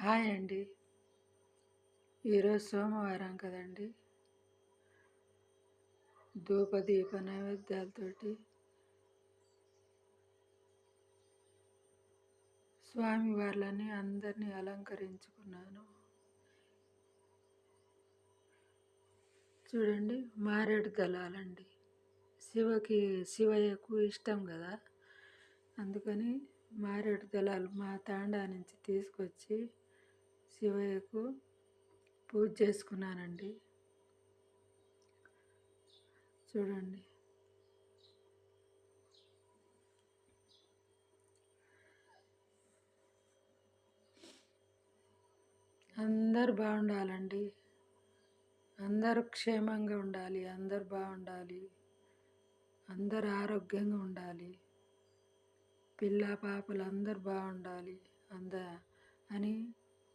Hi అండి. ఈరోజు సోమవారం కదండి. ధూపదీప నైవేద్యాలతోటి స్వామి వాళ్ళని అందరినీ అలంకరించుకున్నాను. చూడండి, మారేడు దళాలండి. శివయ్యకు ఇష్టం కదా, అందుకని మారేడు దళాలు మా తాండా నుంచి తీసుకొచ్చి శివయ్యకు పూజ చేసుకున్నానండి. చూడండి, అందరు బాగుండాలండి. అందరూ క్షేమంగా ఉండాలి, అందరు బాగుండాలి, అందరు ఆరోగ్యంగా ఉండాలి, పిల్ల పాపలు అందరు బాగుండాలి అని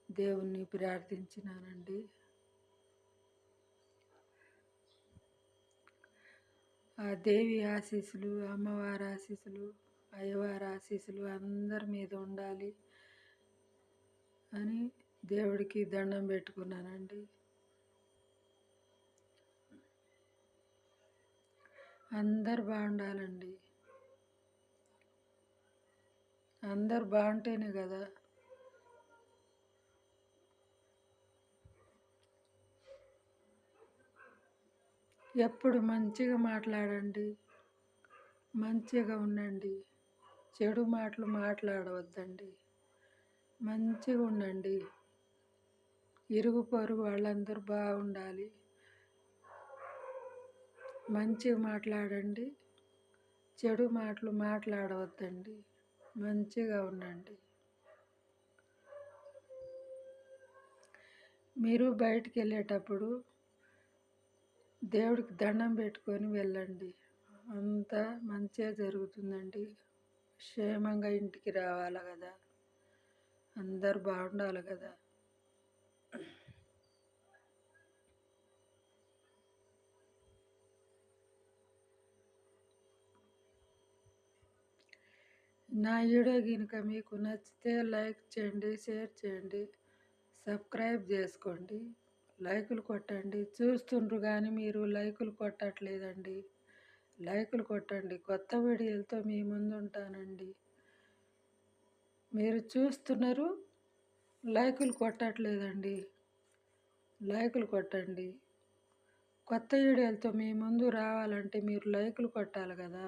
దేవుణ్ణి ప్రార్థించినానండి. ఆ దేవి ఆశీస్సులు, అమ్మవారి ఆశీస్సులు, అయ్యవారి ఆశీస్సులు అందరి మీద ఉండాలి అని దేవుడికి దండం పెట్టుకున్నానండి. అందరు బాగుండాలండి. అందరు బాగుంటేనే కదా ఎప్పుడు మంచిగా మాట్లాడండి, మంచిగా ఉండండి, చెడు మాటలు మాట్లాడవద్దండి, మంచిగా ఉండండి. ఇరుగు పొరుగు వాళ్ళందరూ బాగుండాలి, మంచిగా మాట్లాడండి, చెడు మాటలు మాట్లాడవద్దండి, మంచిగా ఉండండి. మీరు బయటికి వెళ్ళేటప్పుడు దేవుడికి దండం పెట్టుకొని వెళ్ళండి, అంతా మంచిగా జరుగుతుందండి. క్షేమంగా ఇంటికి రావాలి కదా, అందరు బాగుండాలి కదా. నా వీడియో కనుక మీకు నచ్చితే లైక్ చేయండి, షేర్ చేయండి, సబ్స్క్రైబ్ చేసుకోండి, లైకులు కొట్టండి. చూస్తుండ్రు కానీ మీరు లైకులు కొట్టట్లేదండి. లైకులు కొట్టండి. కొత్త వీడియోలతో మీ ముందు ఉంటానండి. మీరు చూస్తున్నారు, లైకులు కొట్టట్లేదండి. లైకులు కొట్టండి. కొత్త వీడియోలతో మీ ముందు రావాలంటే మీరు లైకులు కొట్టాలి కదా.